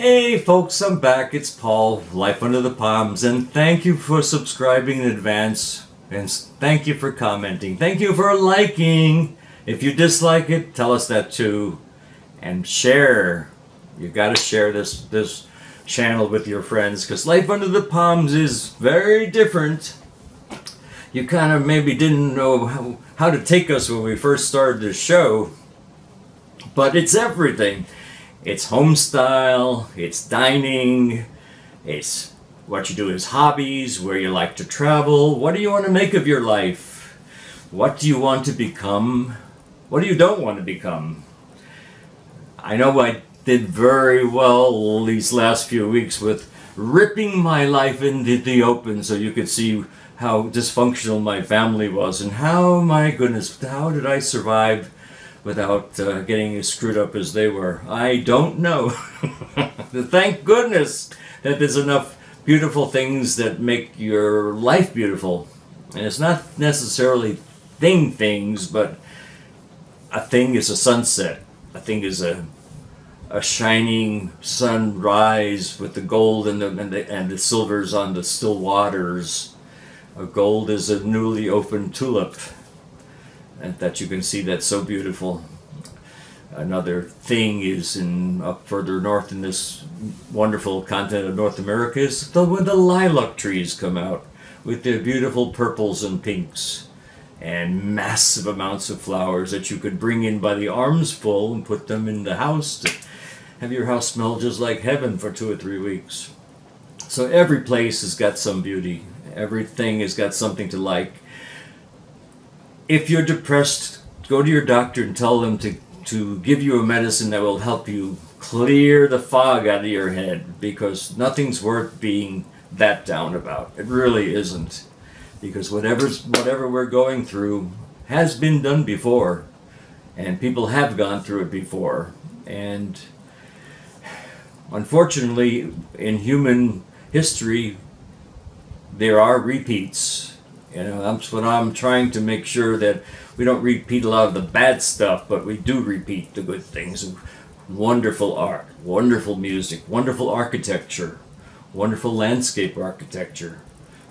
Hey folks, I'm back. It's Paul, Life Under the Palms, and thank you for subscribing in advance, and thank you for commenting. Thank you for liking. If you dislike it, tell us that too, and share. You got to share this channel with your friends, because Life Under the Palms is very different. You kind of maybe didn't know how to take us when we first started this show, but it's everything. It's home style, it's dining, it's what you do as hobbies, where you like to travel, what do you want to make of your life, what do you want to become, what do you don't want to become. I know I did very well these last few weeks with ripping my life into the open so you could see how dysfunctional my family was and how, my goodness, how did I survive without getting as screwed up as they were. I don't know. Thank goodness that there's enough beautiful things that make your life beautiful. And it's not necessarily things, but a thing is a sunset. A thing is a shining sunrise with the gold and the silvers on the still waters. A gold is a newly opened tulip, and that you can see that's so beautiful. Another thing is up further north in this wonderful continent of North America is when the lilac trees come out with their beautiful purples and pinks and massive amounts of flowers that you could bring in by the arms full and put them in the house to have your house smell just like heaven for 2 or 3 weeks. So every place has got some beauty. Everything has got something to like. If you're depressed, go to your doctor and tell them to give you a medicine that will help you clear the fog out of your head, because nothing's worth being that down about. It really isn't. Because whatever we're going through has been done before, and people have gone through it before. And unfortunately, in human history, there are repeats. You know, that's what I'm trying to make sure, that we don't repeat a lot of the bad stuff, but we do repeat the good things. Wonderful art, wonderful music, wonderful architecture, wonderful landscape architecture.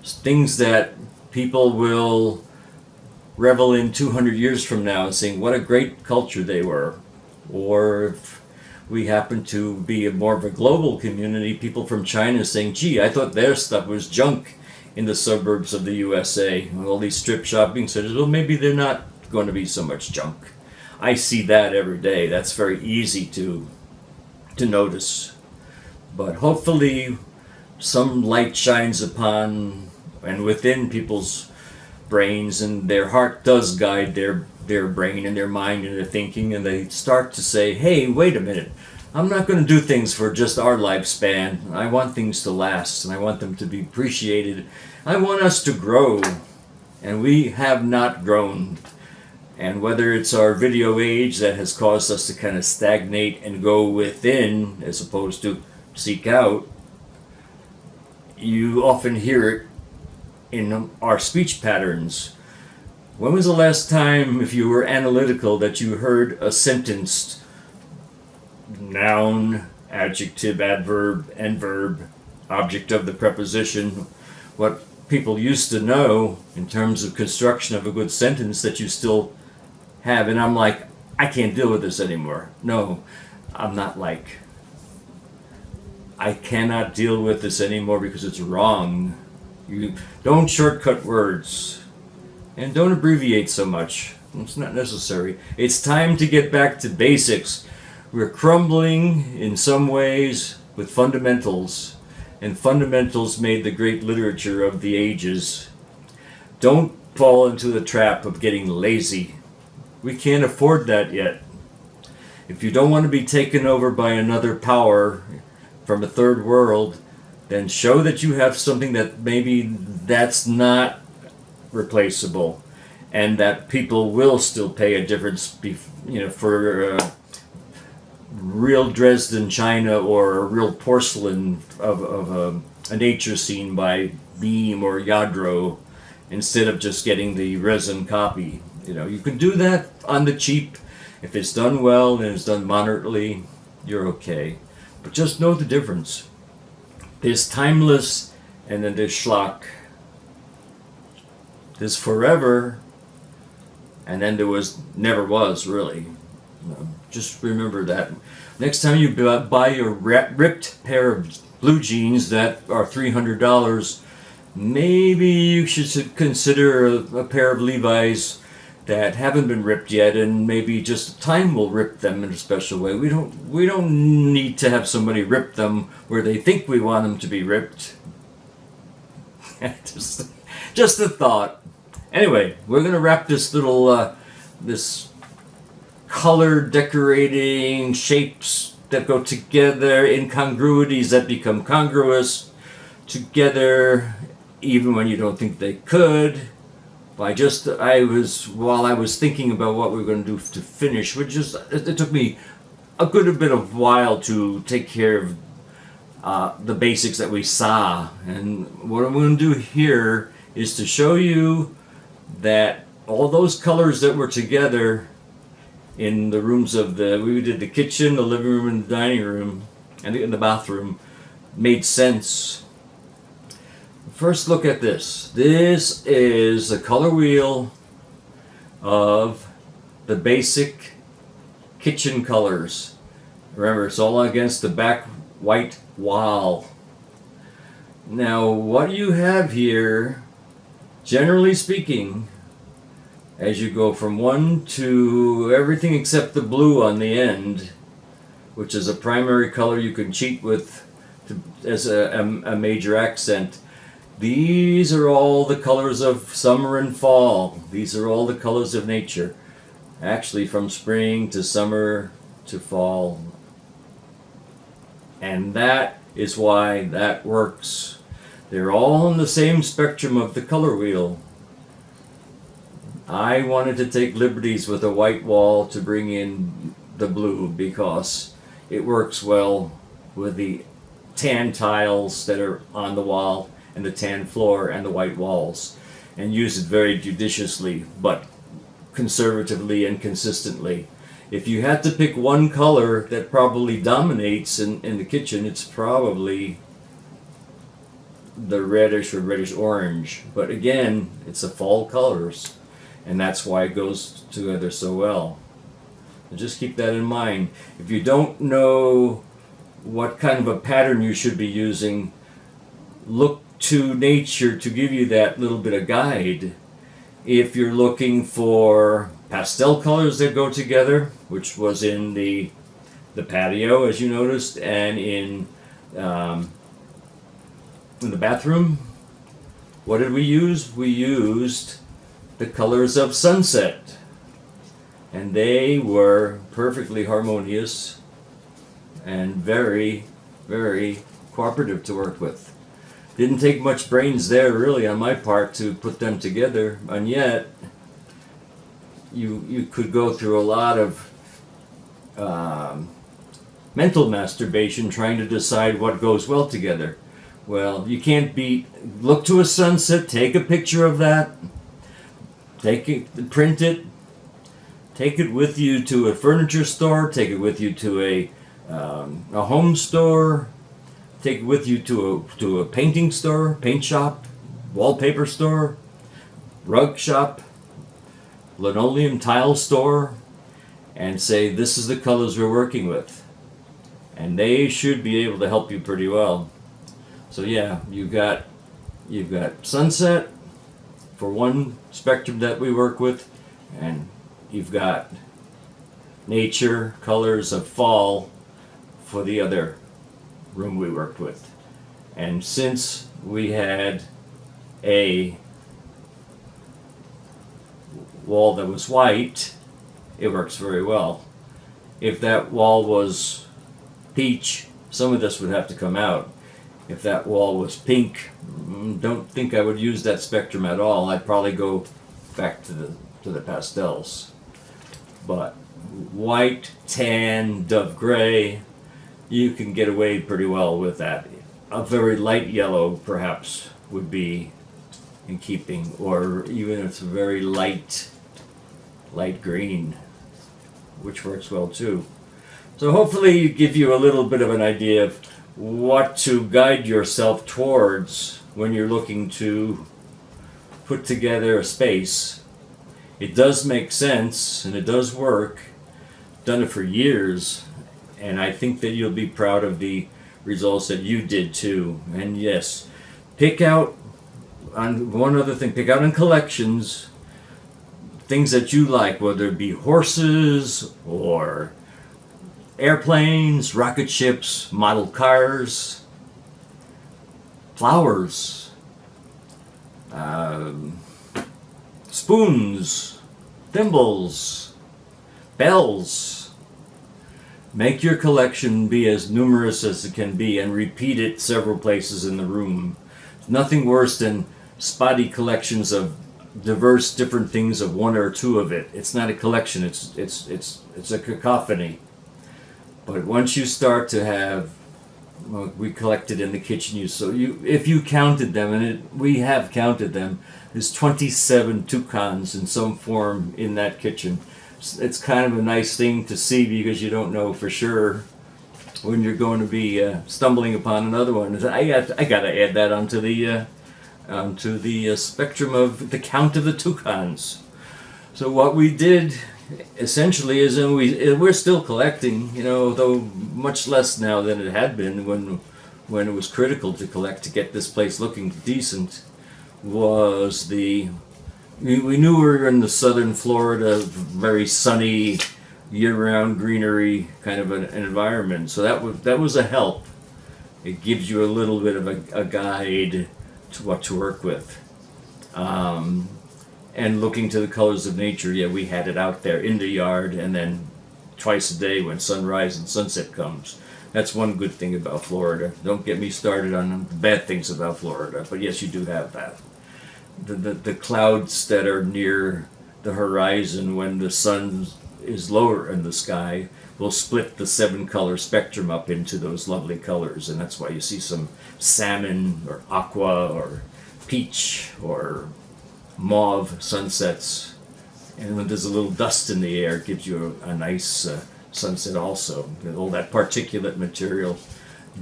Things that people will revel in 200 years from now and saying what a great culture they were. Or if we happen to be more of a global community, people from China saying, gee, I thought their stuff was junk in the suburbs of the USA, all these strip shopping centers. Well, maybe they're not going to be so much junk. I see that every day. That's very easy to notice. But hopefully some light shines upon and within people's brains, and their heart does guide their brain and their mind and their thinking, and they start to say, hey, wait a minute. I'm not going to do things for just our lifespan. I want things to last, and I want them to be appreciated. I want us to grow, and we have not grown. And whether it's our video age that has caused us to kind of stagnate and go within as opposed to seek out, you often hear it in our speech patterns. When was the last time, if you were analytical, that you heard a sentence, noun, adjective, adverb, and verb, object of the preposition, what people used to know in terms of construction of a good sentence that you still have? And I'm like, I can't deal with this anymore. No, I'm not like, I cannot deal with this anymore because it's wrong. You don't shortcut words, and don't abbreviate so much. It's not necessary. It's time to get back to basics. We're crumbling in some ways with fundamentals, and fundamentals made the great literature of the ages. Don't fall into the trap of getting lazy. We can't afford that yet. If you don't want to be taken over by another power from a third world, then show that you have something that maybe that's not replaceable, and that people will still pay a difference, for real Dresden china or a real porcelain of a nature scene by Beam or Yadro, instead of just getting the resin copy. You can do that on the cheap. If it's done well and it's done moderately, you're okay. But just know the difference. There's timeless, and then there's schlock. There's forever, and then there was never was, really. Just remember that. Next time you buy your ripped pair of blue jeans that are $300, maybe you should consider a pair of Levi's that haven't been ripped yet, and maybe just time will rip them in a special way. We don't need to have somebody rip them where they think we want them to be ripped. just a thought. Anyway, we're gonna wrap this little this color decorating shapes that go together, incongruities that become congruous together, even when you don't think they could. While I was thinking about what we were going to do to finish, it took me a good bit of while to take care of the basics that we saw. And what I'm going to do here is to show you that all those colors that were together in the rooms we did the kitchen, the living room, and the dining room, and the bathroom, made sense. First, look at this. This is a color wheel of the basic kitchen colors. Remember, it's all against the back white wall. Now, what you have here, generally speaking, as you go from one to everything except the blue on the end, which is a primary color you can cheat with as a major accent. These are all the colors of summer and fall. These are all the colors of nature. Actually, from spring to summer to fall. And that is why that works. They're all on the same spectrum of the color wheel. I wanted to take liberties with a white wall to bring in the blue because it works well with the tan tiles that are on the wall and the tan floor and the white walls, and use it very judiciously but conservatively and consistently. If you had to pick one color that probably dominates in the kitchen, it's probably the reddish or reddish orange. But again, it's the fall colors, and that's why it goes together so well. And just keep that in mind. If you don't know what kind of a pattern you should be using, look to nature to give you that little bit of guide. If you're looking for pastel colors that go together, which was in the patio, as you noticed, and in the bathroom, what did we use? We used the colors of sunset, and they were perfectly harmonious and very, very cooperative to work with. Didn't take much brains there, really, on my part to put them together, and yet you could go through a lot of mental masturbation trying to decide what goes well together. Well, you can't look to a sunset, take a picture of that, print it, take it with you to a furniture store, take it with you to a home store, take it with you to a painting store, paint shop, wallpaper store, rug shop, linoleum tile store, and say, this is the colors we're working with. And they should be able to help you pretty well. So yeah, you've got sunset for one spectrum that we work with, and you've got nature colors of fall for the other room we worked with. And since we had a wall that was white, it works very well. If that wall was peach, some of this would have to come out. If that wall was pink, don't think I would use that spectrum at all. I'd probably go back to the pastels. But white, tan, dove gray, you can get away pretty well with that. A very light yellow, perhaps, would be in keeping, or even if it's a very light green, which works well too. So hopefully give you a little bit of an idea of what to guide yourself towards when you're looking to put together a space. It does make sense and it does work. Done it for years, and I think that you'll be proud of the results that you did too. And yes, pick out on one other thing, pick out in collections things that you like, whether it be horses or airplanes, rocket ships, model cars, flowers, spoons, thimbles, bells. Make your collection be as numerous as it can be and repeat it several places in the room. Nothing worse than spotty collections of diverse different things of one or two of it. It's not a collection, it's a cacophony. But once you start to have, well, we collected in the kitchen, if you counted them, and we have counted them, there's 27 toucans in some form in that kitchen. It's kind of a nice thing to see because you don't know for sure when you're going to be stumbling upon another one. I got to add that onto the spectrum of the count of the toucans. So what we did essentially is, and we're still collecting, though much less now than it had been when it was critical to collect to get this place looking decent. We knew we were in the southern Florida, very sunny, year-round greenery kind of an environment. So that was a help. It gives you a little bit of a guide to what to work with. And looking to the colors of nature, yeah, we had it out there in the yard, and then twice a day when sunrise and sunset comes. That's one good thing about Florida. Don't get me started on the bad things about Florida, but yes, you do have that. The clouds that are near the horizon when the sun is lower in the sky will split the 7-color spectrum up into those lovely colors, and that's why you see some salmon or aqua or peach or mauve sunsets. And when there's a little dust in the air, it gives you a nice sunset also. All that particulate material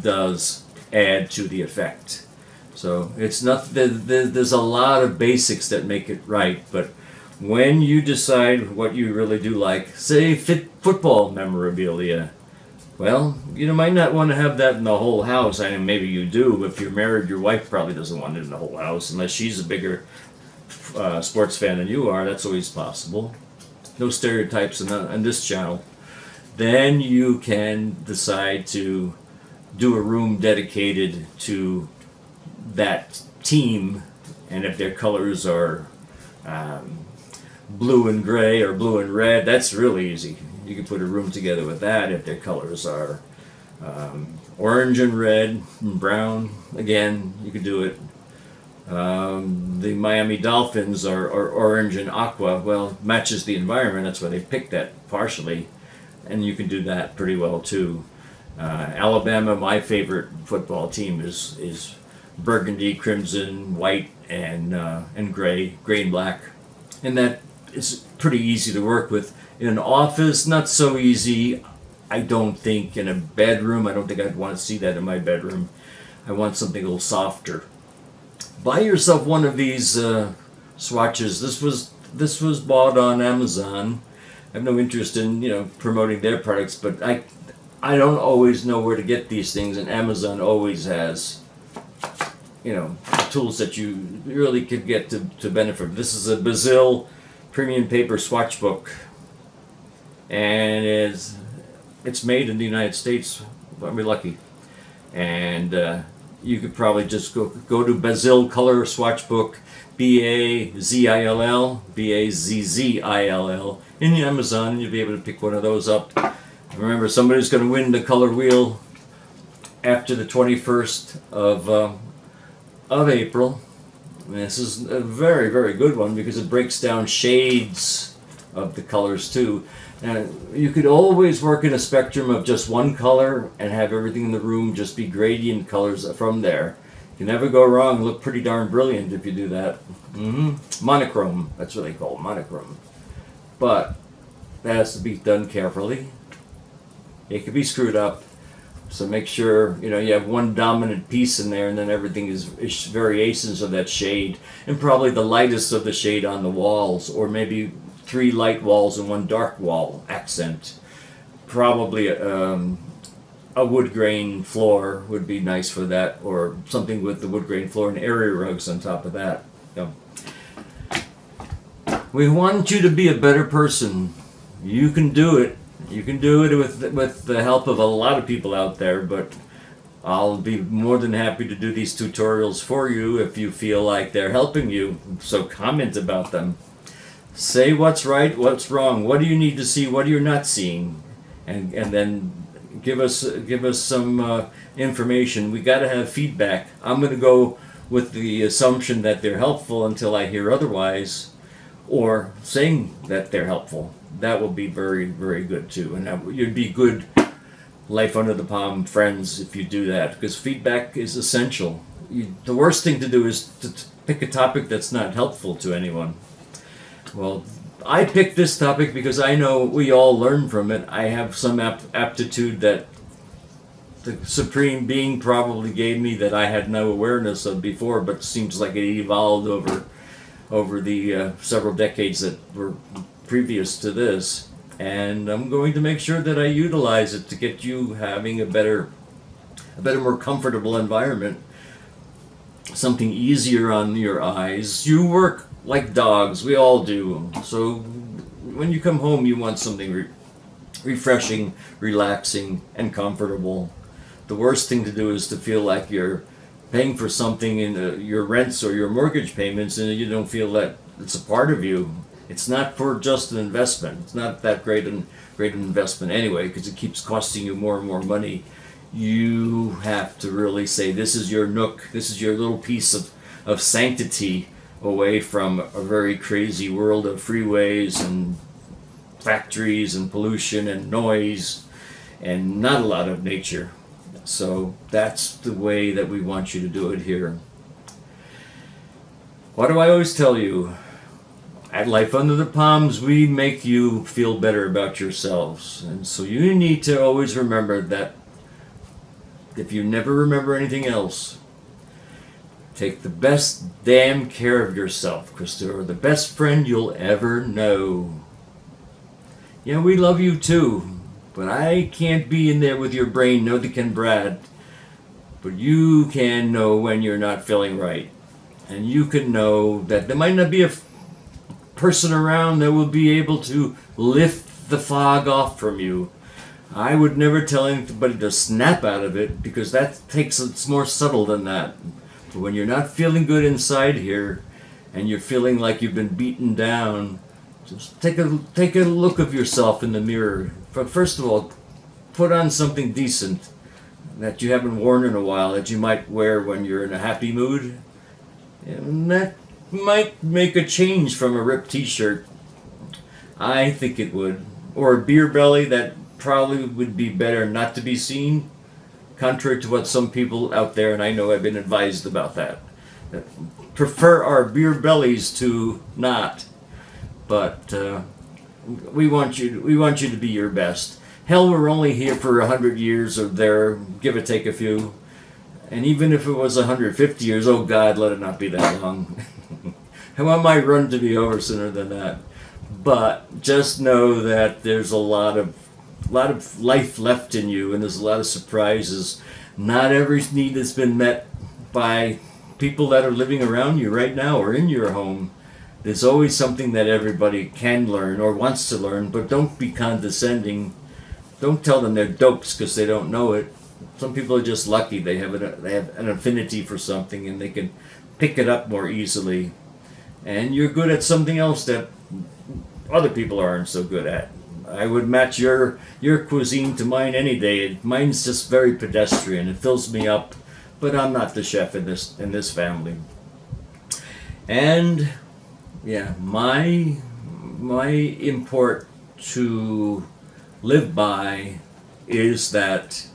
does add to the effect. So it's not, there's a lot of basics that make it right, but when you decide what you really do like, say football memorabilia, well, you might not want to have that in the whole house. I mean, maybe you do. If you're married, your wife probably doesn't want it in the whole house, unless she's a bigger sports fan than you are. That's always possible. No stereotypes in this channel. Then you can decide to do a room dedicated to that team, and if their colors are blue and gray or blue and red, that's really easy. You can put a room together with that. If their colors are orange and red and brown, again, you could do it. The Miami Dolphins are orange and aqua. Well, matches the environment. That's why they picked that partially, and you can do that pretty well too. Alabama, my favorite football team, is burgundy, crimson, white, and gray and black, and that is pretty easy to work with. In an office, not so easy. I don't think in a bedroom. I don't think I'd want to see that in my bedroom. I want something a little softer. Buy yourself one of these swatches. This was bought on Amazon. I have no interest in promoting their products, but I don't always know where to get these things, and Amazon always has tools that you really could get to benefit. This is a Brazil premium paper swatch book, and it's made in the United States. We're lucky, and you could probably just go to Brazil Color Swatch Book, Bazill, Bazzil in Amazon, and you'll be able to pick one of those up. Remember, somebody's going to win the color wheel after the 21st of April. And this is a very, very good one because it breaks down shades of the colors too. And you could always work in a spectrum of just one color and have everything in the room just be gradient colors from there. You can never go wrong. Look pretty darn brilliant if you do that. Monochrome, that's what they call it, monochrome. But that has to be done carefully. It can be screwed up. So make sure you have one dominant piece in there, and then everything is variations of that shade, and probably the lightest of the shade on the walls, or maybe 3 light walls and 1 dark wall accent. Probably a wood grain floor would be nice for that, or something with the wood grain floor and area rugs on top of that. We want you to be a better person. You can do it. You can do it with the help of a lot of people out there, but I'll be more than happy to do these tutorials for you if you feel like they're helping you. So comment about them. Say what's right, what's wrong, what do you need to see, what you're not seeing, and then give us some information. We got to have feedback. I'm going to go with the assumption that they're helpful until I hear otherwise, or saying that they're helpful. That will be very, very good too, and you'd be good Life Under the Palm friends if you do that, because feedback is essential. The worst thing to do is to pick a topic that's not helpful to anyone. Well, I picked this topic because I know we all learn from it. I have some aptitude that the Supreme Being probably gave me that I had no awareness of before, but seems like it evolved over the several decades that were previous to this. And I'm going to make sure that I utilize it to get you having a better, more comfortable environment. Something easier on your eyes. You work like dogs, we all do. So when you come home, you want something refreshing, relaxing, and comfortable. The worst thing to do is to feel like you're paying for something in your rents or your mortgage payments, and you don't feel that it's a part of you. It's not for just an investment. It's not that great an investment anyway, because it keeps costing you more and more money. You have to really say, this is your nook, this is your little piece of sanctity away from a very crazy world of freeways and factories and pollution and noise and not a lot of nature. So that's the way that we want you to do it here. What do I always tell you? At Life Under the Palms, we make you feel better about yourselves. And so you need to always remember that if you never remember anything else, take the best damn care of yourself, because you're the best friend you'll ever know. Yeah, we love you too, but I can't be in there with your brain, neither can Brad. But you can know when you're not feeling right. And you can know that there might not be a person around that will be able to lift the fog off from you. I would never tell anybody to snap out of it, because it's more subtle than that. But when you're not feeling good inside here and you're feeling like you've been beaten down, just take a look of yourself in the mirror. But first of all, put on something decent that you haven't worn in a while, that you might wear when you're in a happy mood. And that might make a change from a ripped t-shirt. I think it would. Or a beer belly that probably would be better not to be seen, contrary to what some people out there, and I know I've been advised about that prefer our beer bellies to not. But we want you to be your best. Hell, we're only here for 100 years or there, give or take a few. And even if it was 150 years, oh God, let it not be that long. I want my run to be over sooner than that. But just know that there's a lot of life left in you, and there's a lot of surprises. Not every need has been met by people that are living around you right now or in your home. There's always something that everybody can learn or wants to learn, but don't be condescending. Don't tell them they're dopes because they don't know it. Some people are just lucky. They have an affinity for something and they can pick it up more easily. And you're good at something else that other people aren't so good at. I would match your cuisine to mine any day. Mine's just very pedestrian. It fills me up, but I'm not the chef in this family. And yeah, my import to live by is that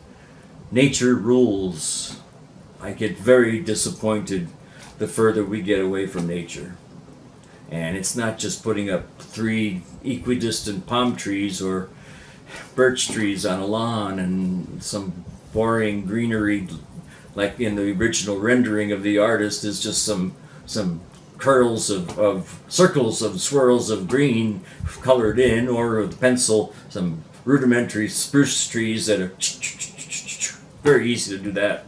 nature rules. I get very disappointed the further we get away from nature. And it's not just putting up 3 equidistant palm trees or birch trees on a lawn and some boring greenery, like in the original rendering of the artist, is just some curls of circles of swirls of green colored in, or with pencil, some rudimentary spruce trees that are very easy to do that.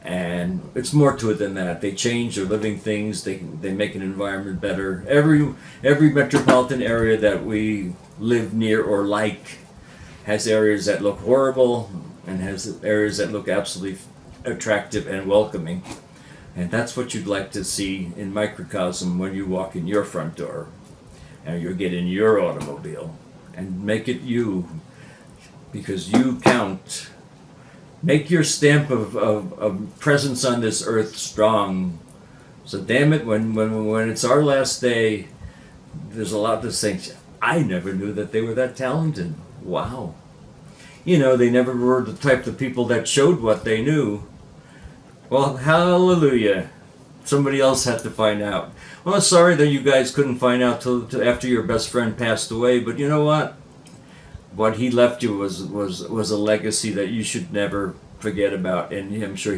And it's more to it than that. They change, they're living things, they make an environment better. Every metropolitan area that we live near or like has areas that look horrible and has areas that look absolutely attractive and welcoming. And that's what you'd like to see in microcosm when you walk in your front door and you get in your automobile, and make it you, because you count. Make your stamp of presence on this earth strong. So damn it, when it's our last day, there's a lot to say. I never knew that they were that talented. Wow. You know, they never were the type of people that showed what they knew. Well, hallelujah. Somebody else had to find out. Well, sorry that you guys couldn't find out till after your best friend passed away, but you know what? What he left you was a legacy that you should never forget about. And I'm sure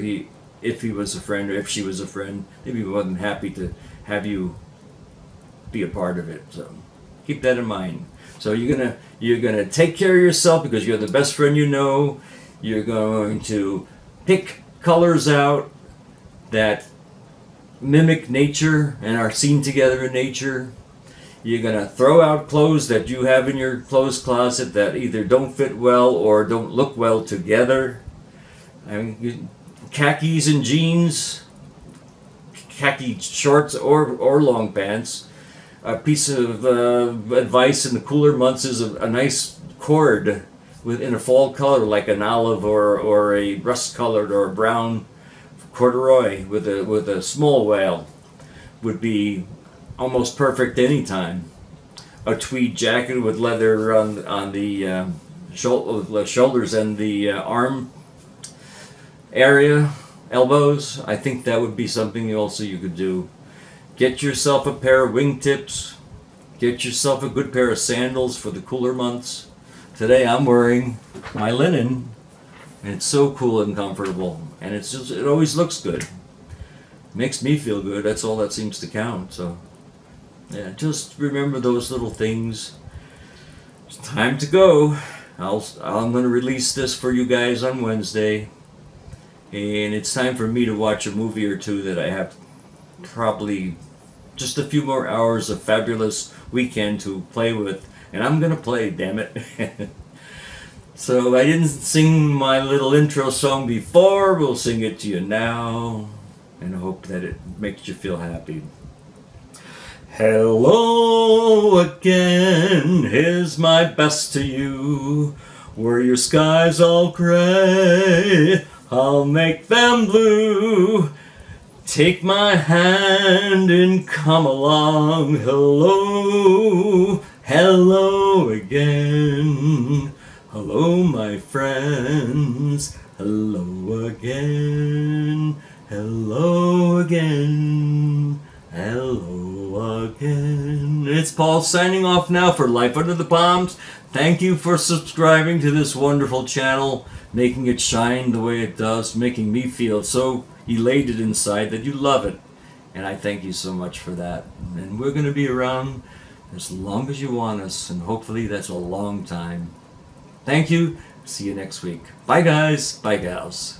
if he was a friend, or if she was a friend, they'd be more than happy to have you be a part of it. So keep that in mind. So you're gonna take care of yourself because you're the best friend you know. You're going to pick colors out that mimic nature and are seen together in nature. You're going to throw out clothes that you have in your clothes closet that either don't fit well or don't look well together. I mean, khakis and jeans, khaki shorts or long pants. A piece of advice in the cooler months is a nice cord in a fall color, like an olive or a rust colored or a brown corduroy with a small whale would be almost perfect anytime. A tweed jacket with leather on the shoulders and the arm area, elbows. I think that would be something also you could do. Get yourself a pair of wingtips. Get yourself a good pair of sandals for the cooler months. Today I'm wearing my linen, and it's so cool and comfortable, and it always looks good. Makes me feel good. That's all that seems to count. So yeah, just remember those little things. It's time to go. I'm going to release this for you guys on Wednesday, and it's time for me to watch a movie or two that I have probably just a few more hours of fabulous weekend to play with, and I'm gonna play, damn it. So I didn't sing my little intro song before. We'll sing it to you now, and I hope that it makes you feel happy. Hello again, here's my best to you. Were your skies all gray, I'll make them blue. Take my hand and come along. Hello, hello again. Hello, my friends. Hello again. Hello again. Hello again. It's Paul signing off now for Life Under the Palms. Thank you for subscribing to this wonderful channel, making it shine the way it does, making me feel so elated inside that you love it. And I thank you so much for that. And we're going to be around as long as you want us, and hopefully that's a long time. Thank you. See you next week. Bye guys. Bye gals.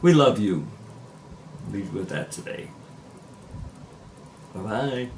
We love you. Leave with that today. Bye bye.